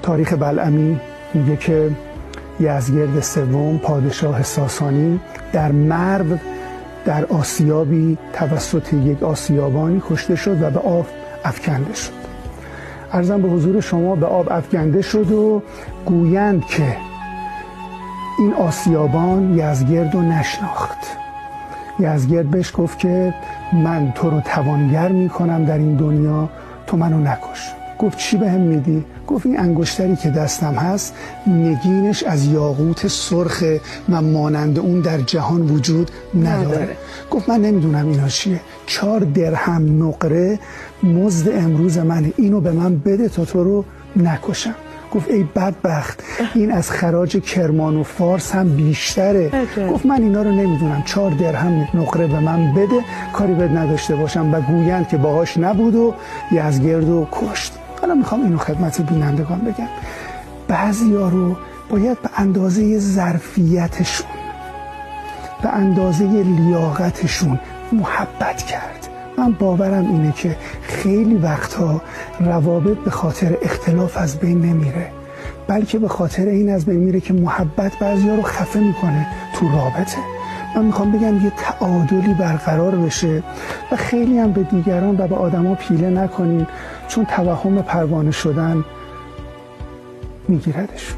تاریخ بلعمی میگه که یزدگرد سوم پادشاه ساسانی در مرو در آسیابی توسط یک آسیابانی کشته شد و به آب افکنده شد. عرضم به حضور شما به آب افکنده شد و گویند که این آسیابان یزدگرد رو نشناخت. یزدگرد بهش گفت که من تو رو توانگر میکنم در این دنیا، تو منو نکش. گفت چی بهم میدی؟ گفت این انگشتری که دستم هست نگینش از یاقوت سرخ، من مانند اون در جهان وجود نداره. گفت من نمیدونم اینا چیه، 4 درهم نقره مزد امروز منه، اینو به من بده تا تو رو نکشم. گفت ای بدبخت، این از خراج کرمان و فارس هم بیشتره. گفت من اینا رو نمیدونم، 4 درهم نقره به من بده، کاری بد نداشته باشم. و گویند که باهاش نبود و یزدگرد رو کشت. حالا میخوام اینو خدمت بینندگان بگم، بعضیا رو باید به اندازه ظرفیتشون، به اندازه لیاقتشون محبت کرد. من باورم اینه که خیلی وقتها روابط به خاطر اختلاف از بین نمیره، بلکه به خاطر این از بین میره که محبت بعضیا رو خفه میکنه تو رابطه. من میخوام بگم یه تعادلی برقرار بشه و خیلی هم به دیگران و به آدما پیله نکنین، چون توهم پروانه شدن میگیردشون.